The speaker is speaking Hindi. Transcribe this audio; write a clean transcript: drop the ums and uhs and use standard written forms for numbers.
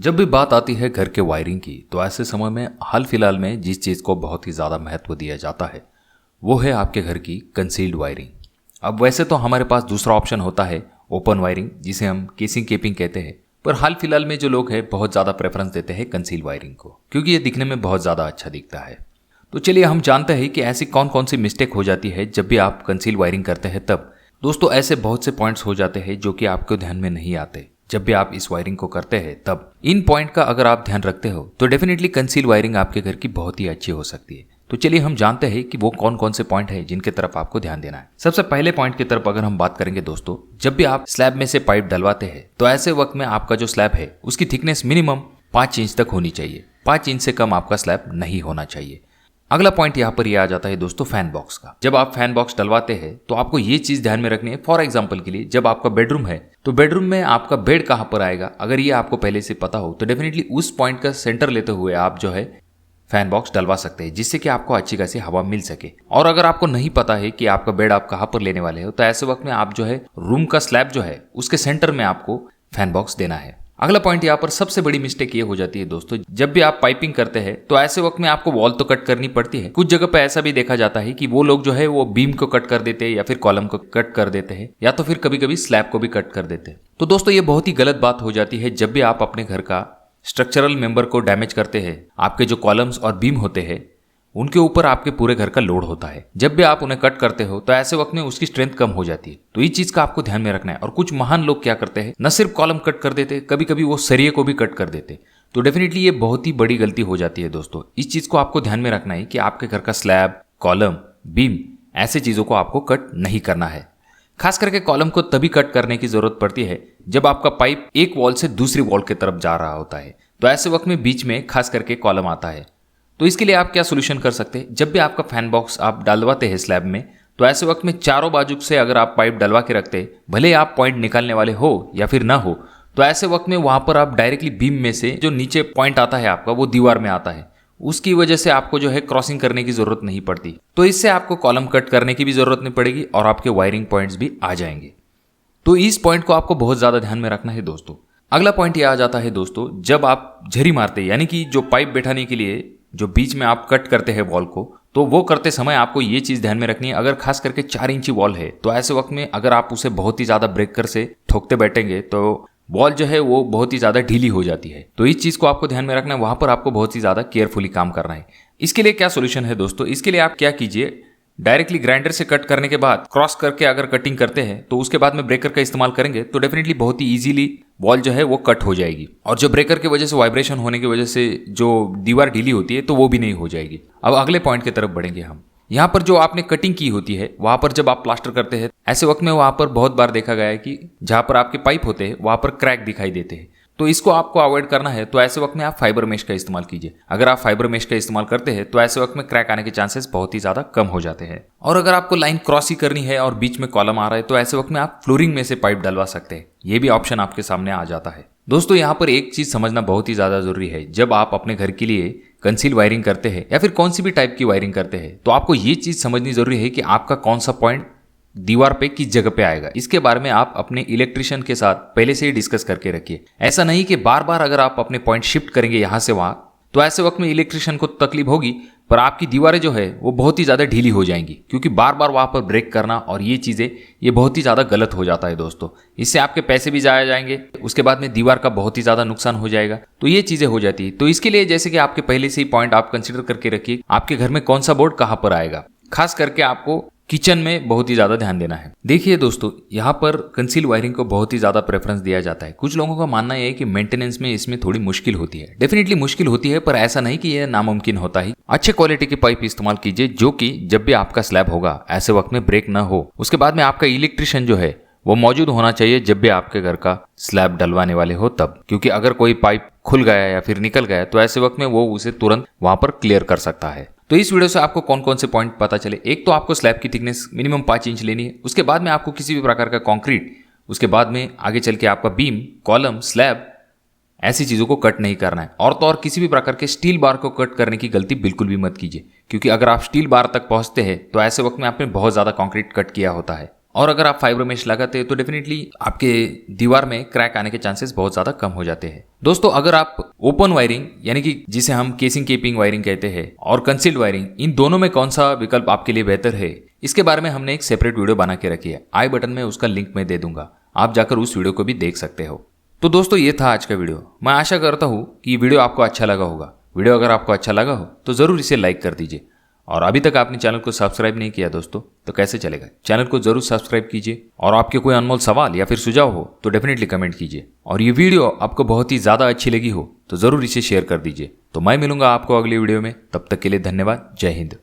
जब भी बात आती है घर के वायरिंग की तो ऐसे समय में हाल फिलहाल में जिस चीज़ को बहुत ही ज़्यादा महत्व दिया जाता है वो है आपके घर की कंसील्ड वायरिंग। अब वैसे तो हमारे पास दूसरा ऑप्शन होता है ओपन वायरिंग, जिसे हम केसिंग केपिंग कहते हैं, पर हाल फिलहाल में जो लोग हैं बहुत ज़्यादा प्रेफरेंस देते हैं कंसील्ड वायरिंग को, क्योंकि ये दिखने में बहुत ज़्यादा अच्छा दिखता है। तो चलिए हम जानते हैं कि ऐसी कौन कौन सी मिस्टेक हो जाती है जब भी आप कंसील्ड वायरिंग करते हैं। तब दोस्तों ऐसे बहुत से पॉइंट्स हो जाते हैं जो कि आपको ध्यान में नहीं आते जब भी आप इस वायरिंग को करते हैं। तब इन पॉइंट का अगर आप ध्यान रखते हो तो डेफिनेटली कंसील वायरिंग आपके घर की बहुत ही अच्छी हो सकती है। तो चलिए हम जानते हैं कि वो कौन कौन से पॉइंट है जिनके तरफ आपको ध्यान देना है। सबसे पहले पॉइंट की तरफ अगर हम बात करेंगे दोस्तों, जब भी आप स्लैब में से पाइप डलवाते हैं तो ऐसे वक्त में आपका जो स्लैब है उसकी थिकनेस मिनिमम 5 इंच तक होनी चाहिए। 5 इंच से कम आपका स्लैब नहीं होना चाहिए। अगला पॉइंट यहाँ पर आ जाता है दोस्तों फैन बॉक्स का। जब आप फैन बॉक्स डलवाते हैं तो आपको ये चीज ध्यान में रखनी है। फॉर एग्जांपल के लिए जब आपका बेडरूम है तो बेडरूम में आपका बेड कहाँ पर आएगा, अगर ये आपको पहले से पता हो तो डेफिनेटली उस पॉइंट का सेंटर लेते हुए आप जो है फैन बॉक्स डलवा सकते हैं, जिससे कि आपको अच्छी खासी हवा मिल सके। और अगर आपको नहीं पता है कि आपका बेड आप कहाँ पर लेने वाले हो तो ऐसे वक्त में आप जो है रूम का स्लैब जो है उसके सेंटर में आपको फैन बॉक्स देना है। अगला पॉइंट यहाँ पर सबसे बड़ी मिस्टेक ये हो जाती है दोस्तों, जब भी आप पाइपिंग करते हैं तो ऐसे वक्त में आपको वॉल तो कट करनी पड़ती है। कुछ जगह पे ऐसा भी देखा जाता है कि वो लोग जो है वो बीम को कट कर देते हैं या फिर कॉलम को कट कर देते हैं या तो फिर कभी कभी स्लैब को भी कट कर देते हैं। तो दोस्तों ये बहुत ही गलत बात हो जाती है जब भी आप अपने घर का स्ट्रक्चरल मेंबर को डैमेज करते हैं। आपके जो कॉलम्स और बीम होते हैं उनके ऊपर आपके पूरे घर का लोड होता है। जब भी आप उन्हें कट करते हो तो ऐसे वक्त में उसकी स्ट्रेंथ कम हो जाती है। तो इस चीज का आपको ध्यान में रखना है। और कुछ महान लोग क्या करते हैं, न सिर्फ कॉलम कट कर देते, कभी कभी वो सरिये को भी कट कर देते। तो डेफिनेटली ये बहुत ही बड़ी गलती हो जाती है दोस्तों। इस चीज को आपको ध्यान में रखना है कि आपके घर का स्लैब, कॉलम, बीम ऐसे चीजों को आपको कट नहीं करना है। खास करके कॉलम को तभी कट करने की जरूरत पड़ती है जब आपका पाइप एक वॉल से दूसरी वॉल की तरफ जा रहा होता है। तो ऐसे वक्त में बीच में खास करके कॉलम आता है। तो इसके लिए आप क्या सोल्यूशन कर सकते हैं, जब भी आपका फैन बॉक्स आप डलवाते हैं स्लैब में तो ऐसे वक्त में चारों बाजू से अगर आप पाइप डलवा के रखते हैं, भले आप पॉइंट निकालने वाले हो या फिर ना हो, तो ऐसे वक्त में वहां पर आप डायरेक्टली बीम में से जो नीचे पॉइंट आता है आपका वो दीवार में आता है। उसकी वजह से आपको जो है क्रॉसिंग करने की जरूरत नहीं पड़ती। तो इससे आपको कॉलम कट करने की भी जरूरत नहीं पड़ेगी और आपके वायरिंग पॉइंट्स भी आ जाएंगे। तो इस पॉइंट को आपको बहुत ज्यादा ध्यान में रखना है दोस्तों। अगला पॉइंट ये आ जाता है दोस्तों, जब आप झरी मारते यानी कि जो पाइप बैठाने के लिए जो बीच में आप कट करते हैं वॉल को, तो वो करते समय आपको ये चीज ध्यान में रखनी है, अगर खास करके 4 इंची वॉल है तो ऐसे वक्त में अगर आप उसे बहुत ही ज्यादा ब्रेकर से ठोकते बैठेंगे तो वॉल जो है वो बहुत ही ज्यादा ढीली हो जाती है। तो इस चीज को आपको ध्यान में रखना है, वहां पर आपको बहुत ही ज्यादा केयरफुली काम करना है। इसके लिए क्या सोल्यूशन है दोस्तों, इसके लिए आप क्या कीजिए, डायरेक्टली ग्राइंडर से कट करने के बाद क्रॉस करके अगर कटिंग करते हैं तो उसके बाद में ब्रेकर का इस्तेमाल करेंगे तो डेफिनेटली बहुत ही इजीली वॉल जो है वो कट हो जाएगी। और जो ब्रेकर की वजह से वाइब्रेशन होने की वजह से जो दीवार ढीली होती है तो वो भी नहीं हो जाएगी। अब अगले पॉइंट की तरफ बढ़ेंगे हम। यहाँ पर जो आपने कटिंग की होती है वहां पर जब आप प्लास्टर करते हैं ऐसे वक्त में वहां पर बहुत बार देखा गया है कि जहां पर आपके पाइप होते हैं वहां पर क्रैक दिखाई देते हैं। तो इसको आपको अवॉइड करना है। तो ऐसे वक्त में आप फाइबर मेश का इस्तेमाल कीजिए। अगर आप फाइबर मेश का इस्तेमाल करते हैं तो ऐसे वक्त में क्रैक आने के चांसेस बहुत ही ज्यादा कम हो जाते हैं। और अगर आपको लाइन क्रॉस ही करनी है और बीच में कॉलम आ रहा है तो ऐसे वक्त में आप फ्लोरिंग में से पाइप डलवा सकते हैं। ये भी ऑप्शन आपके सामने आ जाता है। दोस्तों यहाँ पर एक चीज समझना बहुत ही ज्यादा जरूरी है, जब आप अपने घर के लिए कंसील वायरिंग करते हैं या फिर कौन सी भी टाइप की वायरिंग करते हैं तो आपको ये चीज समझनी जरूरी है कि आपका कौन सा पॉइंट दीवार पे किस जगह पे आएगा। इसके बारे में आप अपने इलेक्ट्रिशियन के साथ पहले से ही डिस्कस करके रखिए। ऐसा नहीं कि बार बार अगर आप अपने पॉइंट शिफ्ट करेंगे यहां से वहां तो ऐसे वक्त में इलेक्ट्रिशियन को तकलीफ होगी, पर आपकी दीवारें जो है वो बहुत ही ज्यादा ढीली हो जाएंगी, क्योंकि बार बार वहां पर ब्रेक करना और ये चीजें ये बहुत ही ज्यादा गलत हो जाता है दोस्तों। इससे आपके पैसे भी जाया जाएंगे, उसके बाद में दीवार का बहुत ही ज्यादा नुकसान हो जाएगा। तो ये चीजें हो जाती है। तो इसके लिए जैसे कि आपके पहले से ही पॉइंट आप कंसिडर करके रखिए, आपके घर में कौन सा बोर्ड कहां पर आएगा। खास करके आपको किचन में बहुत ही ज्यादा ध्यान देना है। देखिए दोस्तों यहाँ पर कंसील वायरिंग को बहुत ही ज्यादा प्रेफरेंस दिया जाता है। कुछ लोगों का मानना यह है कि मेंटेनेंस में इसमें थोड़ी मुश्किल होती है। डेफिनेटली मुश्किल होती है, पर ऐसा नहीं कि यह नामुमकिन होता ही। अच्छे क्वालिटी के पाइप इस्तेमाल कीजिए जो कि जब भी आपका स्लैब होगा ऐसे वक्त में ब्रेक ना हो। उसके बाद में आपका इलेक्ट्रिशियन जो है वो मौजूद होना चाहिए जब भी आपके घर का स्लैब डलवाने वाले हो तब, क्योंकि अगर कोई पाइप खुल गया या फिर निकल गया तो ऐसे वक्त में वो उसे तुरंत वहां पर क्लियर कर सकता है। तो इस वीडियो से आपको कौन कौन से पॉइंट पता चले, एक तो आपको स्लैब की थिकनेस मिनिमम 5 इंच लेनी है। उसके बाद में आपको किसी भी प्रकार का कंक्रीट, उसके बाद में आगे चल के आपका बीम, कॉलम, स्लैब ऐसी चीजों को कट नहीं करना है। और तो और किसी भी प्रकार के स्टील बार को कट करने की गलती बिल्कुल भी मत कीजिए, क्योंकि अगर आप स्टील बार तक पहुंचते हैं तो ऐसे वक्त में आपने बहुत ज्यादा कंक्रीट कट किया होता है। और अगर आप फाइबर मेश लगाते हैं तो डेफिनेटली आपके दीवार में क्रैक आने के चांसेस बहुत ज़्यादा कम हो जाते हैं। दोस्तों, अगर आप ओपन वायरिंग यानी कि जिसे हम केसिंग केपिंग वायरिंग कहते हैं और कंसील्ड वायरिंग, इन दोनों में कौन सा विकल्प आपके लिए बेहतर है, इसके बारे में हमने एक सेपरेट वीडियो बना के रखी है। आई बटन में उसका लिंक मैं दे दूंगा, आप जाकर उस वीडियो को भी देख सकते हो। तो दोस्तों, ये था आज का वीडियो। मैं आशा करता हूँ कि वीडियो आपको अच्छा लगा होगा। वीडियो अगर आपको अच्छा लगा हो तो ज़रूर इसे लाइक कर दीजिए, और अभी तक आपने चैनल को सब्सक्राइब नहीं किया दोस्तों तो कैसे चलेगा। चैनल को जरूर सब्सक्राइब कीजिए, और आपके कोई अनमोल सवाल या फिर सुझाव हो तो डेफिनेटली कमेंट कीजिए। और ये वीडियो आपको बहुत ही ज़्यादा अच्छी लगी हो तो ज़रूर इसे शेयर कर दीजिए। तो मैं मिलूंगा आपको अगली वीडियो में, तब तक के लिए धन्यवाद। जय हिंद।